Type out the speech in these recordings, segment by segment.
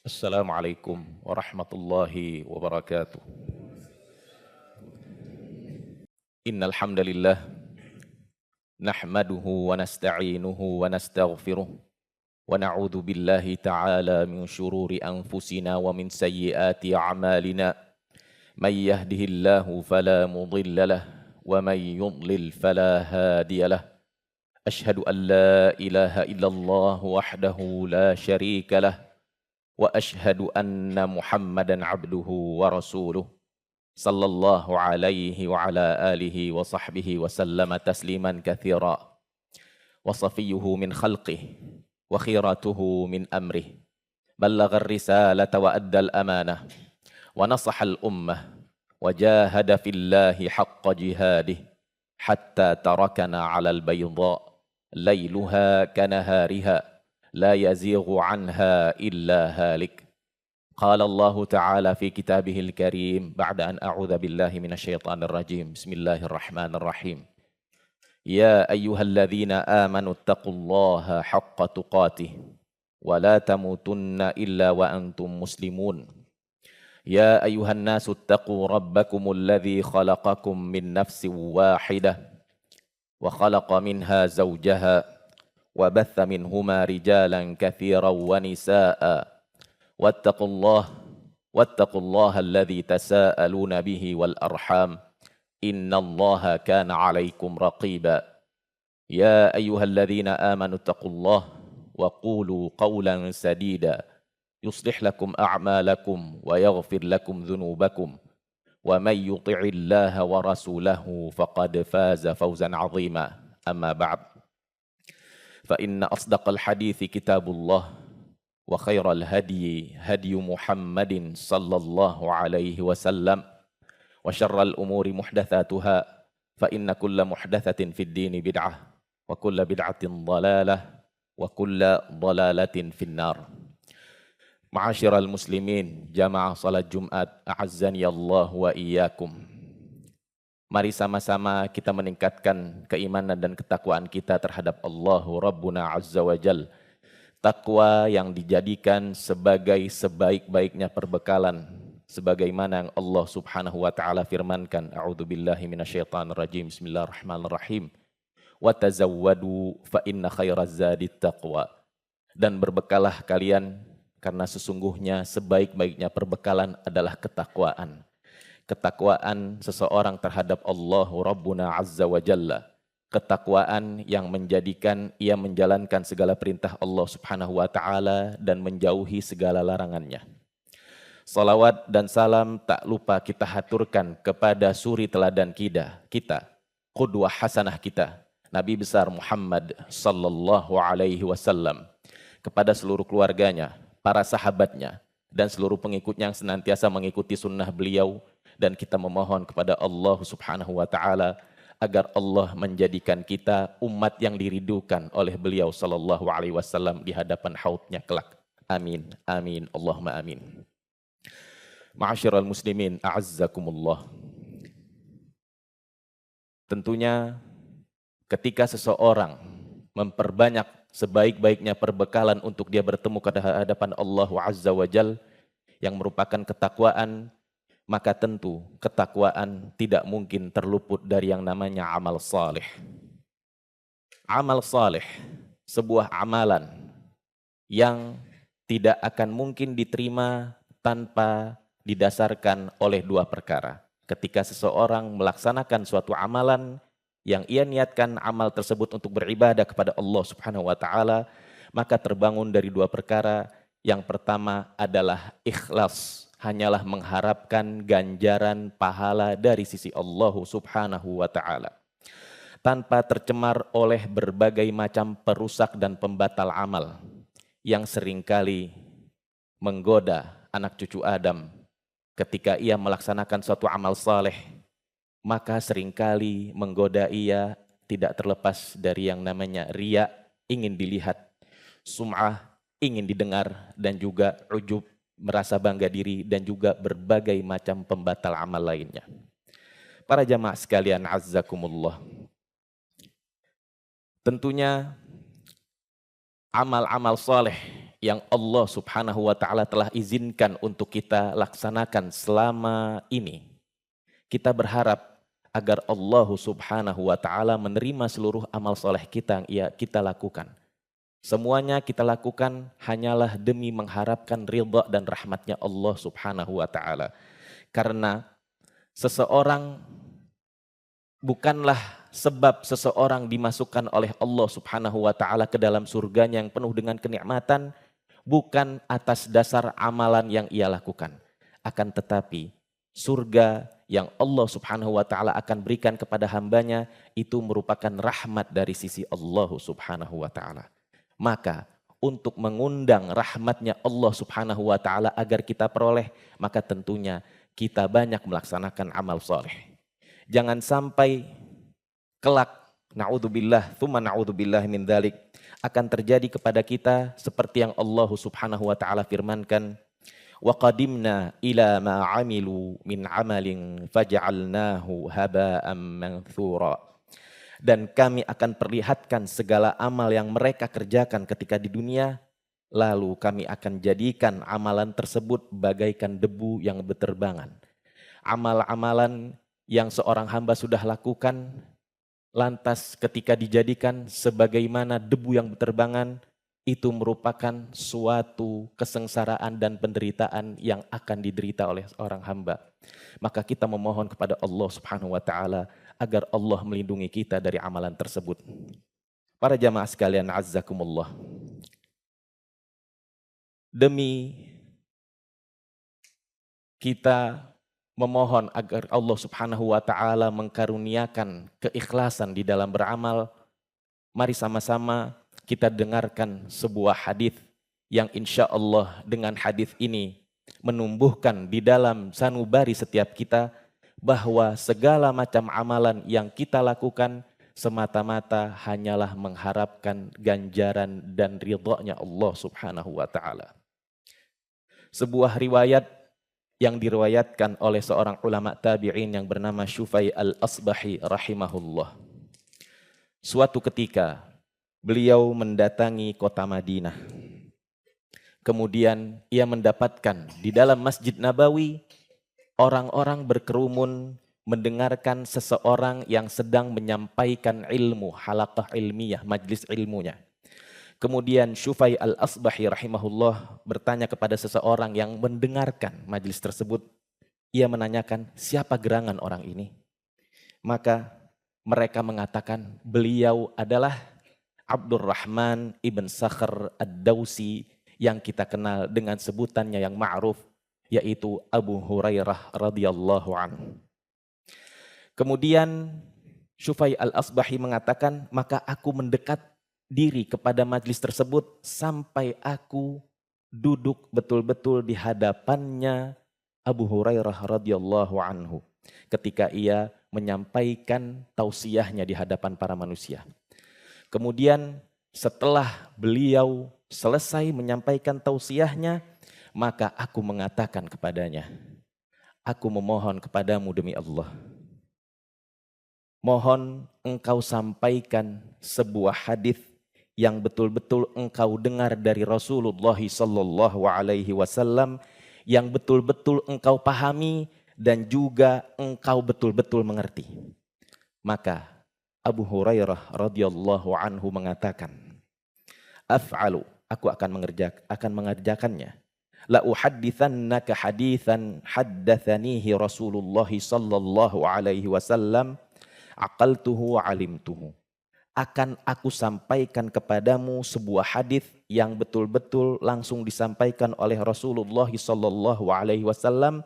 Assalamualaikum warahmatullahi wabarakatuh. Innal hamdalillah nahmaduhu wa nasta'inuhu wa nastaghfiruh wa na'udzu billahi ta'ala min syururi anfusina wa min sayyiati a'malina. May yahdihillahu fala mudilla lah wa may yudlil fala hadiya lah. Ashhadu an la ilaha illallah wahdahu la syarika lah wa ashhadu anna Muhammadan abduhu wa rasuluh. Sallallahu alaihi wa ala alihi wa sahbihi wa sallama tasliman katsira. Wa safiyuhu min khalqih wa khiratuhu min amrih. Ballagha ar-risalata wa adda al-amanah wa nasaha al-ummah wa jahada fillahi haqqa jihadih hatta tarakana 'ala al-bayda lailuha kanahariha la yazighu 'anha illa halik. قال الله تعالى في كتابه الكريم بعد أن أعوذ بالله من الشيطان الرجيم بسم الله الرحمن الرحيم يا أيها الذين آمنوا اتقوا الله حق تقاته ولا تموتن إلا وأنتم مسلمون يا أيها الناس اتقوا ربكم الذي خلقكم من نفس واحدة وخلق منها زوجها وبث منهما رجالا كثيرا ونساء واتقوا الله الذي تساءلون به والأرحام إن الله كان عليكم رقيبا يا أيها الذين آمنوا اتقوا الله وقولوا قولا سديدا يصلح لكم أعمالكم ويغفر لكم ذنوبكم ومن يطع الله ورسوله فقد فاز فوزا عظيما أما بعد فإن أصدق الحديث كتاب الله وخير الهدي هدي محمد صلى الله عليه وسلم وشر الأمور محدثاتها فإن كل محدثة في الدين بدعة وكل بدعة ضلالة وكل ضلالة في النار. Ma'asyiral muslimin, jamaah salat Jumat, a'azzani Allah wa iyyakum. Mari sama-sama kita meningkatkan keimanan dan ketakwaan kita terhadap Allah Rabbuna Azza wa Jal. Takwa yang dijadikan sebagai sebaik-baiknya perbekalan, sebagaimana yang Allah Subhanahu wa taala firmankan, a'udzubillahi minasyaitonir rajim, bismillahirrahmanirrahim. Wa tazawwadu fa inna khairaz zadit taqwa. Dan berbekalah kalian karena sesungguhnya sebaik-baiknya perbekalan adalah ketakwaan. Ketakwaan seseorang terhadap Allah Rabbuna Azza wa Jalla. Ketakwaan yang menjadikan ia menjalankan segala perintah Allah Subhanahu wa taala dan menjauhi segala larangannya. Salawat dan salam tak lupa kita haturkan kepada suri teladan kita, qudwah hasanah kita, Nabi besar Muhammad sallallahu alaihi wasallam, kepada seluruh keluarganya, para sahabatnya, dan seluruh pengikutnya yang senantiasa mengikuti sunnah beliau, dan kita memohon kepada Allah Subhanahu wa taala agar Allah menjadikan kita umat yang diridukan oleh beliau sallallahu alaihi wasallam di hadapan hautnya kelak. Amin, amin, Allahumma amin. Ma'asyiral muslimin, a'azzakumullah. Tentunya ketika seseorang memperbanyak sebaik-baiknya perbekalan untuk dia bertemu ke hadapan Allah Azza wa Jal yang merupakan ketakwaan, maka tentu ketakwaan tidak mungkin terluput dari yang namanya amal saleh. Amal saleh, sebuah amalan yang tidak akan mungkin diterima tanpa didasarkan oleh dua perkara. Ketika seseorang melaksanakan suatu amalan yang ia niatkan amal tersebut untuk beribadah kepada Allah Subhanahu wa taala, maka terbangun dari dua perkara. Yang pertama adalah ikhlas, hanyalah mengharapkan ganjaran pahala dari sisi Allah Subhanahu wa taala, tanpa tercemar oleh berbagai macam perusak dan pembatal amal yang seringkali menggoda anak cucu Adam ketika ia melaksanakan suatu amal saleh, maka seringkali menggoda ia tidak terlepas dari yang namanya riya, ingin dilihat, sum'ah, ingin didengar, dan juga ujub, merasa bangga diri, dan juga berbagai macam pembatal amal lainnya. Para jamaah sekalian, azzakumullah. Tentunya amal-amal soleh yang Allah Subhanahu wa taala telah izinkan untuk kita laksanakan selama ini. Kita berharap agar Allah Subhanahu wa taala menerima seluruh amal soleh kita yang kita lakukan. Semuanya kita lakukan hanyalah demi mengharapkan ridha dan rahmatnya Allah Subhanahu wa taala. Karena seseorang bukanlah sebab seseorang dimasukkan oleh Allah Subhanahu wa taala ke dalam surganya yang penuh dengan kenikmatan bukan atas dasar amalan yang ia lakukan. Akan tetapi surga yang Allah Subhanahu wa taala akan berikan kepada hambanya itu merupakan rahmat dari sisi Allah Subhanahu wa taala. Maka untuk mengundang rahmatnya Allah Subhanahu wa taala agar kita peroleh, maka tentunya kita banyak melaksanakan amal soleh. Jangan sampai kelak, na'udzubillah, thumma na'udzubillah min dzalik, akan terjadi kepada kita seperti yang Allah Subhanahu wa taala firmankan, wa qadimna ila ma 'amilu min 'amalin faj'alnahu haba'an manthura. Dan kami akan perlihatkan segala amal yang mereka kerjakan ketika di dunia, lalu kami akan jadikan amalan tersebut bagaikan debu yang berterbangan. Amal-amalan yang seorang hamba sudah lakukan, lantas ketika dijadikan sebagaimana debu yang berterbangan, itu merupakan suatu kesengsaraan dan penderitaan yang akan diderita oleh seorang hamba. Maka kita memohon kepada Allah Subhanahu wa taala agar Allah melindungi kita dari amalan tersebut. Para jamaah sekalian, azzakumullah. Demi kita memohon agar Allah Subhanahu wa taala mengkaruniakan keikhlasan di dalam beramal, mari sama-sama kita dengarkan sebuah hadis yang insya Allah dengan hadis ini menumbuhkan di dalam sanubari setiap kita bahwa segala macam amalan yang kita lakukan semata-mata hanyalah mengharapkan ganjaran dan ridhonya Allah Subhanahu wa taala. Sebuah riwayat yang diriwayatkan oleh seorang ulama tabi'in yang bernama Syufai al-Asbahi rahimahullah. Suatu ketika beliau mendatangi kota Madinah. Kemudian ia mendapatkan di dalam Masjid Nabawi orang-orang berkerumun mendengarkan seseorang yang sedang menyampaikan ilmu, halaqah ilmiah, majlis ilmunya. Kemudian Syufai al-Asbahi rahimahullah bertanya kepada seseorang yang mendengarkan majlis tersebut. Ia menanyakan, siapa gerangan orang ini? Maka mereka mengatakan, beliau adalah Abdurrahman ibn Sakhr ad-Dawsi yang kita kenal dengan sebutannya yang ma'ruf, yaitu Abu Hurairah radhiyallahu anhu. Kemudian Syufai al-Asbahi mengatakan, maka aku mendekat diri kepada majlis tersebut sampai aku duduk betul-betul di hadapannya Abu Hurairah radhiyallahu anhu ketika ia menyampaikan tausiahnya di hadapan para manusia. Kemudian setelah beliau selesai menyampaikan tausiahnya, maka aku mengatakan kepadanya, aku memohon kepadamu demi Allah, mohon engkau sampaikan sebuah hadis yang betul-betul engkau dengar dari Rasulullah sallallahu alaihi wasallam, yang betul-betul engkau pahami dan juga engkau betul-betul mengerti. Maka Abu Hurairah radhiyallahu anhu mengatakan, af'alu, aku akan mengerjakannya. La uhadditsannaka haditsan haddatsanihi Rasulullah sallallahu alaihi wasallam aqaltuhu wa alimtuhu. Akan aku sampaikan kepadamu sebuah hadis yang betul-betul langsung disampaikan oleh Rasulullah sallallahu alaihi wasallam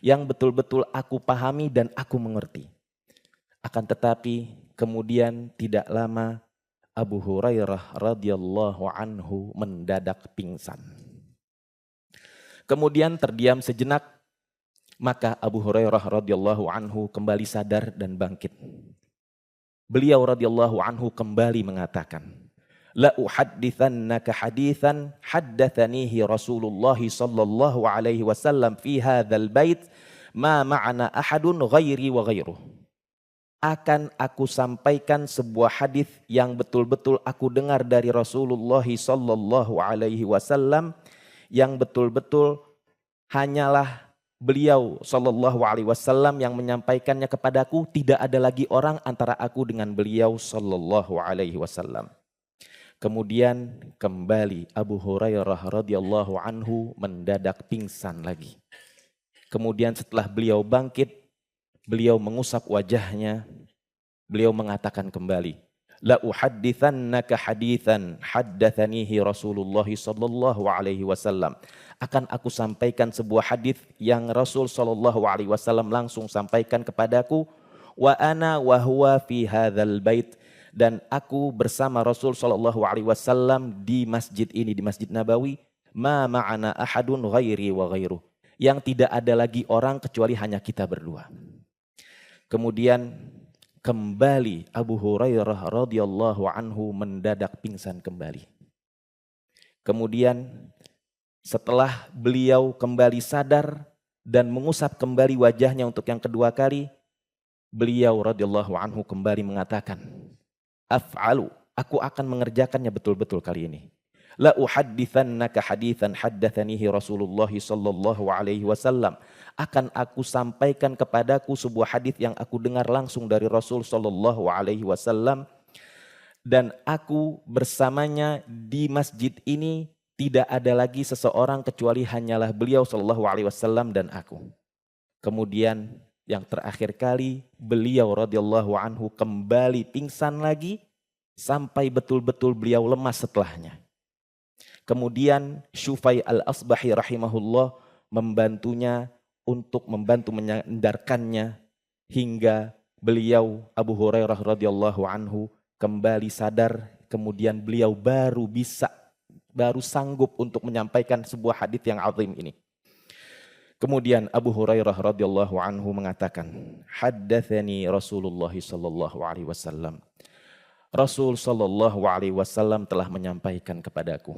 yang betul-betul aku pahami dan aku mengerti. Akan tetapi kemudian tidak lama Abu Hurairah radhiyallahu anhu mendadak pingsan. Kemudian terdiam sejenak, maka Abu Hurairah radhiyallahu anhu kembali sadar dan bangkit. Beliau radhiyallahu anhu kembali mengatakan, la uhadditsannaka haditsan haddatsanihi Rasulullah sallallahu alaihi wasallam fi hadzal bait ma ma'ana ahadun ghairi wa ghairuh. akan aku sampaikan sebuah hadis yang betul-betul aku dengar dari Rasulullah sallallahu alaihi wasallam, yang betul-betul hanyalah beliau sallallahu alaihi wasallam yang menyampaikannya kepadaku, tidak ada lagi orang antara aku dengan beliau sallallahu alaihi wasallam. Kemudian kembali Abu Hurairah radhiyallahu anhu mendadak pingsan lagi. Kemudian setelah beliau bangkit, beliau mengusap wajahnya, beliau mengatakan kembali, la uhadditsannaka haditsan haddatsanihi Rasulullah sallallahu alaihi wasallam. Akan aku sampaikan sebuah hadis yang Rasul sallallahu alaihi wasallam langsung sampaikan kepadaku, wa ana wa huwa fi hadzal bait, dan aku bersama Rasul sallallahu alaihi wasallam di masjid ini, di Masjid Nabawi, ma ma'ana ahadun ghairi wa ghairuh, yang tidak ada lagi orang kecuali hanya kita berdua. Kemudian kembali Abu Hurairah radhiyallahu anhu mendadak pingsan kembali. Kemudian setelah beliau kembali sadar dan mengusap kembali wajahnya untuk yang kedua kali, beliau radhiyallahu anhu kembali mengatakan, af'alu, aku akan mengerjakannya betul-betul kali ini. La uhadditsannaka haditsan haddatsanihi Rasulullah sallallahu alaihi wasallam. Akan aku sampaikan kepadaku sebuah hadis yang aku dengar langsung dari Rasul sallallahu alaihi wasallam, dan aku bersamanya di masjid ini tidak ada lagi seseorang kecuali hanyalah beliau sallallahu alaihi wasallam dan aku. Kemudian yang terakhir kali beliau radhiyallahu anhu kembali pingsan lagi sampai betul-betul beliau lemas setelahnya. Kemudian Syufai al-Asbahi rahimahullah membantunya untuk membantu menyandarkannya hingga beliau Abu Hurairah radhiyallahu anhu kembali sadar. Kemudian beliau baru sanggup untuk menyampaikan sebuah hadis yang azim ini. Kemudian Abu Hurairah radhiyallahu anhu mengatakan, haddatsani Rasulullah sallallahu alaihi wasallam. Rasul sallallahu alaihi wasallam telah menyampaikan kepadaku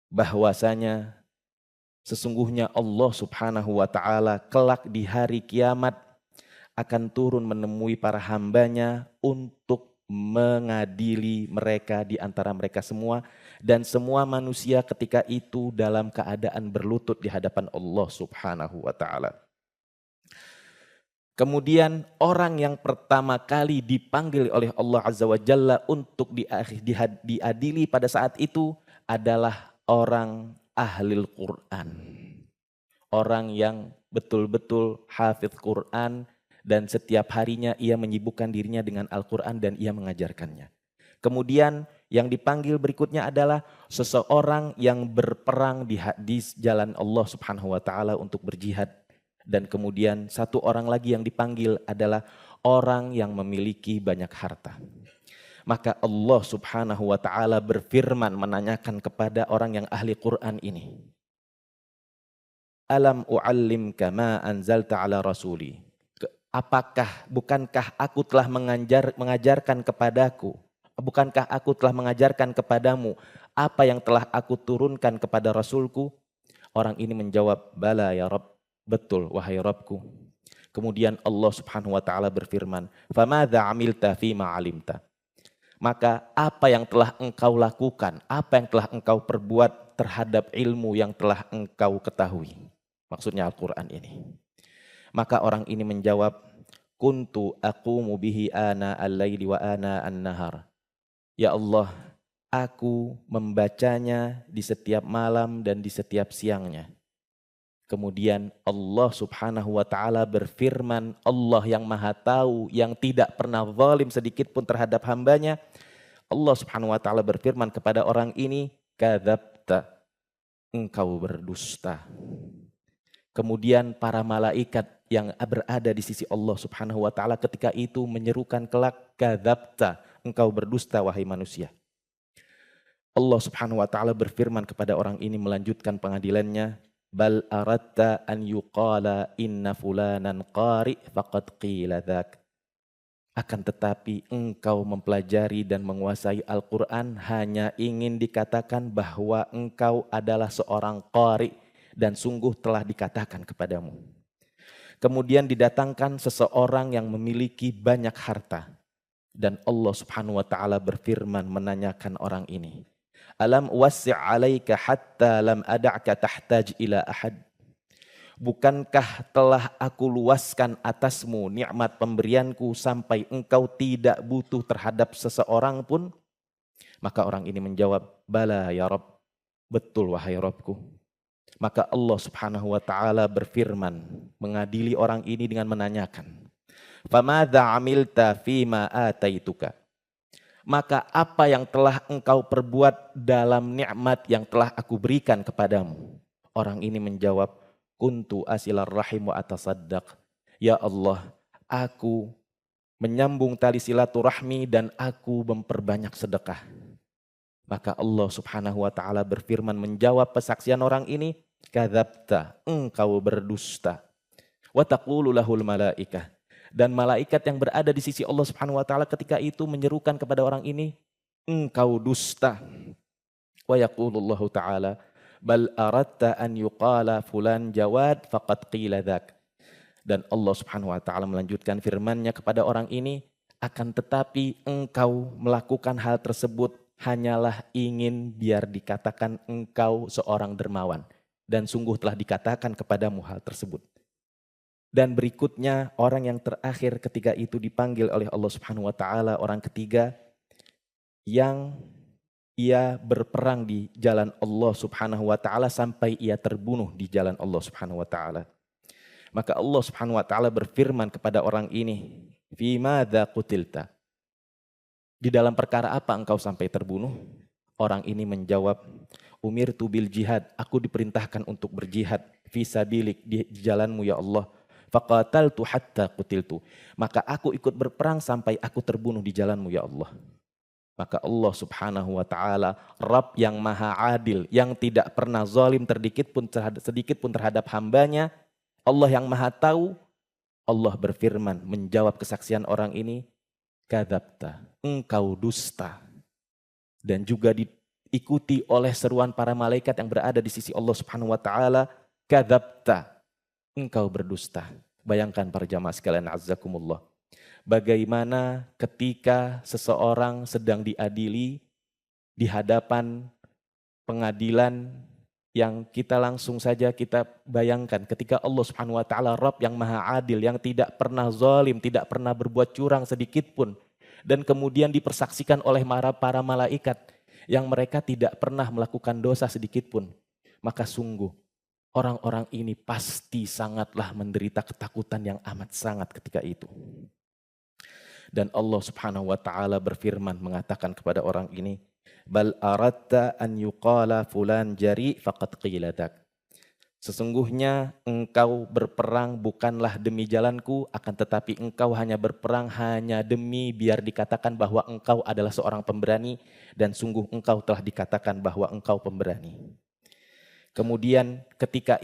bahwasanya sesungguhnya Allah Subhanahu wa taala kelak di hari kiamat akan turun menemui para hambanya untuk mengadili mereka di antara mereka semua, dan semua manusia ketika itu dalam keadaan berlutut di hadapan Allah Subhanahu wa taala. Kemudian orang yang pertama kali dipanggil oleh Allah Azza wa Jalla untuk diadili pada saat itu adalah orang ahlil Quran. Orang yang betul-betul hafidz Quran dan setiap harinya ia menyibukkan dirinya dengan Al-Quran dan ia mengajarkannya. Kemudian yang dipanggil berikutnya adalah seseorang yang berperang di jalan Allah Subhanahu wa taala untuk berjihad. Dan kemudian satu orang lagi yang dipanggil adalah orang yang memiliki banyak harta. Maka Allah Subhanahu wa taala berfirman menanyakan kepada orang yang ahli Quran ini, alam u'allimka ma anzalta ala rasuli. Bukankah aku telah mengajarkan kepadaku, bukankah aku telah mengajarkan kepadamu apa yang telah aku turunkan kepada Rasulku? Orang ini menjawab, bala ya Rabb, betul wahai Rabbku. Kemudian Allah Subhanahu wa taala berfirman, famadza amilta fima alimta. Maka apa yang telah engkau lakukan, apa yang telah engkau perbuat terhadap ilmu yang telah engkau ketahui. Maksudnya Al-Quran ini. Maka orang ini menjawab, kuntu aqumu bihi ana al-laili wa ana an-nahar. Ya Allah, aku membacanya di setiap malam dan di setiap siangnya. Kemudian Allah Subhanahu wa taala berfirman, Allah yang Maha Tahu, yang tidak pernah zalim sedikit pun terhadap hambanya. Allah Subhanahu wa taala berfirman kepada orang ini, kadzabta, engkau berdusta. Kemudian para malaikat yang berada di sisi Allah Subhanahu wa taala ketika itu menyerukan kelak, kadzabta, engkau berdusta wahai manusia. Allah Subhanahu wa taala berfirman kepada orang ini melanjutkan pengadilannya, bal aratta an yuqala inna fulanan qari faqad qila dzak. Akan tetapi engkau mempelajari dan menguasai Al-Quran hanya ingin dikatakan bahwa engkau adalah seorang qari dan sungguh telah dikatakan kepadamu. Kemudian didatangkan seseorang yang memiliki banyak harta. Dan Allah Subhanahu wa taala berfirman menanyakan orang ini, "Alam wasi' 'alaika hatta lam ada'ka tahtaj ila ahad?" Bukankah telah aku luaskan atasmu nikmat pemberianku sampai engkau tidak butuh terhadap seseorang pun? Maka orang ini menjawab, "Bala ya Rabb." Betul wahai Rabbku. Maka Allah Subhanahu wa taala berfirman mengadili orang ini dengan menanyakan, "Famadza 'amilta fima ataituka?" Maka apa yang telah engkau perbuat dalam nikmat yang telah aku berikan kepadamu? Orang ini menjawab, "Kuntu asilar rahim wa atasaddaq." Ya Allah, aku menyambung tali silaturahmi dan aku memperbanyak sedekah. Maka Allah Subhanahu wa taala berfirman menjawab persaksian orang ini, "Kadzabta, engkau berdusta." Wa taqulu lahul malaikah. Dan malaikat yang berada di sisi Allah Subhanahu wa taala ketika itu menyerukan kepada orang ini, "Engkau dusta." Wa yaqulullahu taala, "Bal aradta an yuqala fulan jawad faqad qila dzak." Dan Allah Subhanahu wa taala melanjutkan firman-Nya kepada orang ini, "Akan tetapi engkau melakukan hal tersebut hanyalah ingin biar dikatakan engkau seorang dermawan, dan sungguh telah dikatakan kepadamu hal tersebut." Dan berikutnya orang yang terakhir ketika itu dipanggil oleh Allah Subhanahu wa taala, orang ketiga yang ia berperang di jalan Allah Subhanahu wa taala sampai ia terbunuh di jalan Allah Subhanahu wa taala. Maka Allah Subhanahu wa taala berfirman kepada orang ini, "Fi madza qutilta?" Di dalam perkara apa engkau sampai terbunuh? Orang ini menjawab, "Umirtu bil jihad." Aku diperintahkan untuk berjihad fi sabilik, di jalanmu ya Allah. Faqataltu hatta qutiltu. Maka aku ikut berperang sampai aku terbunuh di jalanmu ya Allah. Maka Allah Subhanahu wa taala, Rabb yang maha adil, yang tidak pernah zalim sedikit pun terhadap hambanya, Allah yang maha tahu, Allah berfirman menjawab kesaksian orang ini, "Kadzabta, engkau dusta." Dan juga diikuti oleh seruan para malaikat yang berada di sisi Allah Subhanahu wa taala, "Kadzabta, engkau berdusta." Bayangkan para jamaah sekalian azzakumullah. Bagaimana ketika seseorang sedang diadili di hadapan pengadilan yang kita langsung saja kita bayangkan ketika Allah Subhanahu wa taala Rabb yang maha adil, yang tidak pernah zalim, tidak pernah berbuat curang sedikit pun, dan kemudian dipersaksikan oleh para malaikat yang mereka tidak pernah melakukan dosa sedikit pun. Maka sungguh orang-orang ini pasti sangatlah menderita ketakutan yang amat sangat ketika itu. Dan Allah Subhanahu wa taala berfirman mengatakan kepada orang ini, "Bal aradta an yuqala fulan jari faqad qila dak." Sesungguhnya engkau berperang bukanlah demi jalanku, akan tetapi engkau hanya berperang hanya demi biar dikatakan bahwa engkau adalah seorang pemberani, dan sungguh engkau telah dikatakan bahwa engkau pemberani. Kemudian ketika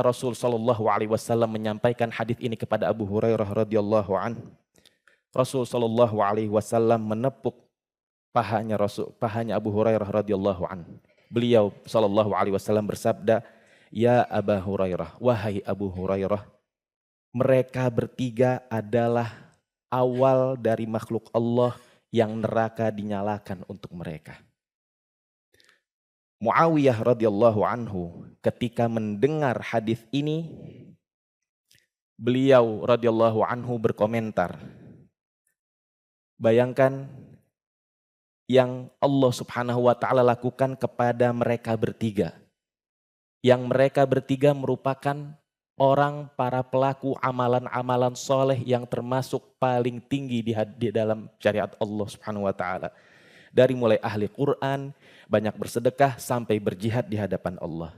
Rasul Shallallahu Alaihi Wasallam menyampaikan hadis ini kepada Abu Hurairah radhiyallahu anhu, Rasul Shallallahu Alaihi Wasallam menepuk pahanya Abu Hurairah radhiyallahu anhu. Beliau Shallallahu Alaihi Wasallam bersabda, "Ya Abu Hurairah, wahai Abu Hurairah, mereka bertiga adalah awal dari makhluk Allah yang neraka dinyalakan untuk mereka." Muawiyah radhiyallahu anhu ketika mendengar hadis ini, beliau radhiyallahu anhu berkomentar, bayangkan yang Allah Subhanahu wa taala lakukan kepada mereka bertiga. Yang mereka bertiga merupakan para pelaku amalan-amalan soleh yang termasuk paling tinggi di dalam syariat Allah Subhanahu wa taala. Dari mulai ahli Quran, banyak bersedekah sampai berjihad di hadapan Allah.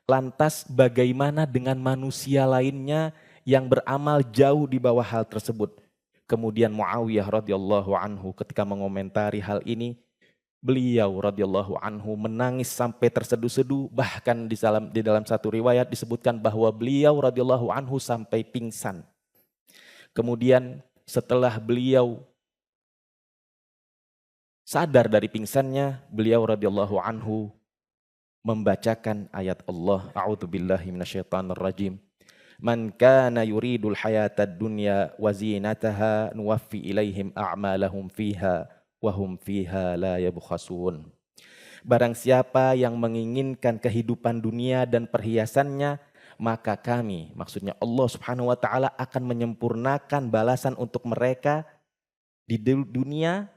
Lantas bagaimana dengan manusia lainnya yang beramal jauh di bawah hal tersebut? Kemudian Muawiyah radhiyallahu anhu ketika mengomentari hal ini, beliau radhiyallahu anhu menangis sampai terseduh-seduh, bahkan di dalam satu riwayat disebutkan bahwa beliau radhiyallahu anhu sampai pingsan. Kemudian setelah beliau sadar dari pingsannya, beliau radhiyallahu anhu membacakan ayat Allah, a'udzubillahi minasyaitonirrajim. Man kana yuridul hayatad dunya wa zinataha nuwaffi ilaihim a'malahum fiha wa hum fiha la yabkhasun. Barang siapa yang menginginkan kehidupan dunia dan perhiasannya, maka kami, maksudnya Allah Subhanahu wa taala, akan menyempurnakan balasan untuk mereka di dunia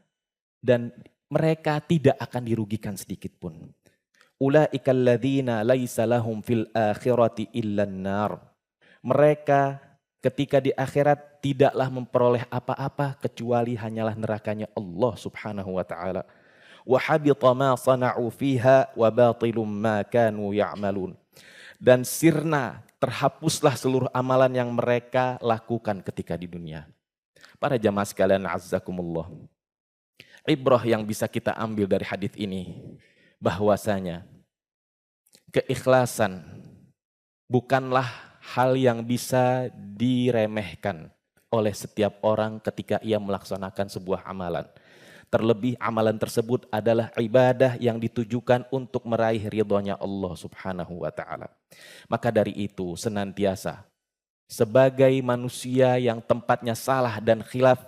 dan mereka tidak akan dirugikan sedikit pun. Ulaikal ladzina laisa lahum fil akhirati illan nar. Mereka ketika di akhirat tidaklah memperoleh apa-apa kecuali hanyalah nerakanya Allah Subhanahu wa taala. Wa habita ma sana'u fiha wa batilum ma kanu ya'malun. Dan sirna, terhapuslah seluruh amalan yang mereka lakukan ketika di dunia. Para jamaah sekalian azzakumullah. Ibrah yang bisa kita ambil dari hadis ini bahwasanya keikhlasan bukanlah hal yang bisa diremehkan oleh setiap orang ketika ia melaksanakan sebuah amalan. Terlebih amalan tersebut adalah ibadah yang ditujukan untuk meraih ridhonya Allah Subhanahu wa taala. Maka dari itu senantiasa sebagai manusia yang tempatnya salah dan khilaf,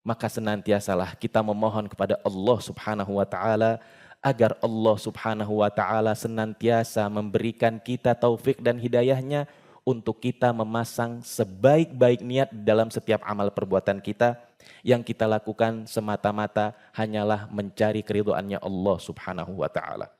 maka senantiasalah kita memohon kepada Allah Subhanahu wa taala agar Allah Subhanahu wa taala senantiasa memberikan kita taufik dan hidayahnya untuk kita memasang sebaik-baik niat dalam setiap amal perbuatan kita yang kita lakukan semata-mata hanyalah mencari keridhaannya Allah Subhanahu wa taala.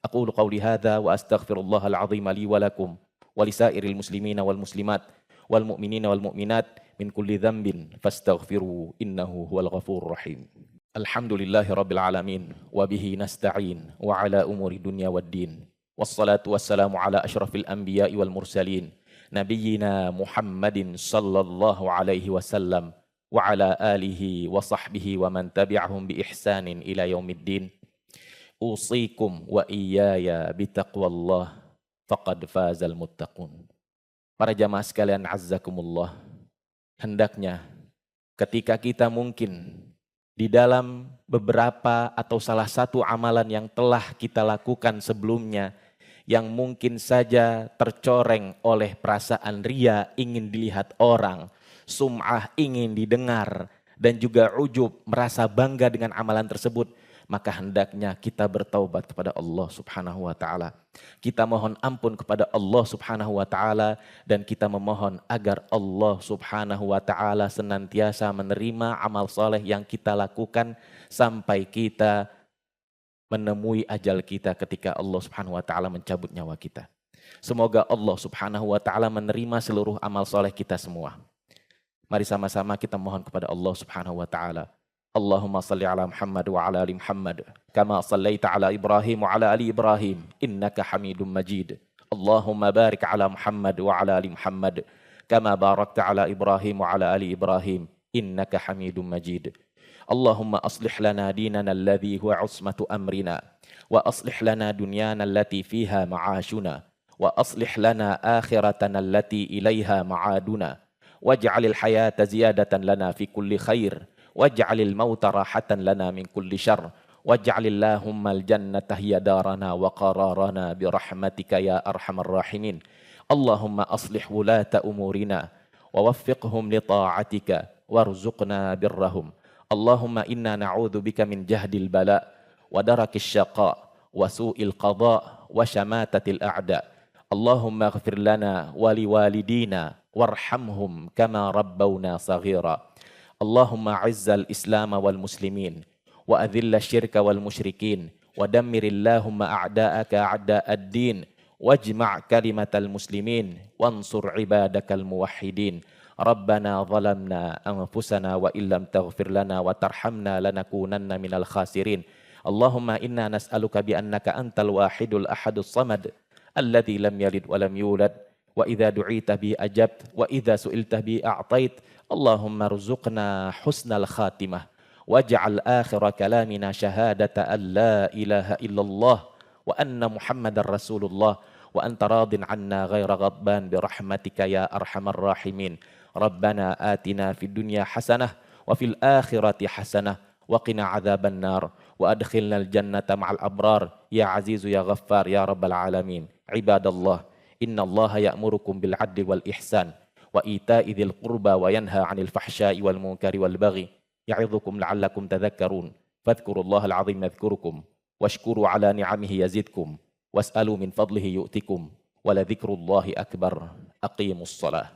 Aqulu qauli hadza wa astaghfirullahal azim li wa lakum wa lisairil muslimina wal muslimat wal mu'minina wal mu'minat min kulli dhanbin fastaghfiru innahu huwal ghafurur rahim. Alhamdulillahi rabbil alamin wa bihi nasta'in wa ala umuri dunya waddin. Wassalatu wassalamu ala asyrafil anbiya'i wal mursalin nabiyyina Muhammadin sallallahu alaihi wasallam wa ala alihi wa sahbihi wa man tabi'ahum bi ihsanin ila yaumiddin. Usikum wa iyaya bitaqwallah faqad fazal muttaqun. Para jamaah sekalian azzakumullah, hendaknya ketika kita mungkin di dalam beberapa atau salah satu amalan yang telah kita lakukan sebelumnya yang mungkin saja tercoreng oleh perasaan ria, ingin dilihat orang, sum'ah, ingin didengar, dan juga ujub, merasa bangga dengan amalan tersebut, maka hendaknya kita bertaubat kepada Allah Subhanahu wa taala. Kita mohon ampun kepada Allah Subhanahu wa taala dan kita memohon agar Allah Subhanahu wa taala senantiasa menerima amal soleh yang kita lakukan sampai kita menemui ajal kita ketika Allah Subhanahu wa taala mencabut nyawa kita. Semoga Allah Subhanahu wa taala menerima seluruh amal soleh kita semua. Mari sama-sama kita mohon kepada Allah Subhanahu wa taala. Allahumma salli ala Muhammad wa ala ali Muhammad kama sallaita ala Ibrahim wa ala ali Ibrahim innaka Hamidum Majid. Allahumma barik ala Muhammad wa ala ali Muhammad kama barakta ala Ibrahim wa ala ali Ibrahim innaka Hamidum Majid. Allahumma aslih lana dinana alladhi huwa usmatu amrina wa aslih lana dunyana allati fiha ma'ashuna wa aslih lana akhiratana allati ilaiha ma'aduna waj'alil hayata ziyadatan lana fi kulli khair waj'alil mauta rahatan lana min kulli syarr waj'alillahummal jannata hiya darana wa qararana birahmatika ya arhamar rahimin. Allahumma aslih wulata umurina wa waffiqhum li ta'atika warzuqna birrahum. Allahumma inna na'udzu bika min jahdil bala wa darakis syaqa wa su'il qada wa syamatatil a'da. Allahumma ighfir lana wa liwalidina warhamhum kama rabbawna saghira. Allahumma a'izzal Islam wal muslimin wa adhilla syirka wal musyrikin wa dammirillahumma a'da'aka a'da'ad din wajma' kalimatal muslimin wansur ibadakal muwahhidin. Rabbana zalamna anfusana wa illam taghfir lana wa tarhamna lanakunanna minal khasirin. Allahumma inna nas'aluka bi annaka antal wahidul ahadus samad alladzi lam yalid wa lam yulad wa idza du'ita bi ajabt wa idza su'ilta bi a'tait. Allahumma rzuqna husnal khatimah waj'al akhira kalamina syahadata an la ilaha illallah wa anna Muhammadar Rasulullah wa anta radin anna ghaira ghadban bi rahmatika ya arhamar rahimin. Rabbana atina fid dunya hasanah wa fil akhirati hasanah wa qina adzaban nar wa adkhilnal jannata ma'al abrar ya azizu ya ghaffar ya rabbal alamin. Ibadallah, Innallaha ya'murukum bil 'adli wal ihsan wa ita'i dzil qurba wa yanha 'anil fahsya'i wal munkari wal baghi ya'idzukum la'allakum tadhakkarun. Fadhkurullahal 'azim yadhkurukum washkuru 'ala ni'amihi yazidkum was'alu min fadlihi yu'tikum wa la dzikrullahi akbar. Aqimus shalah.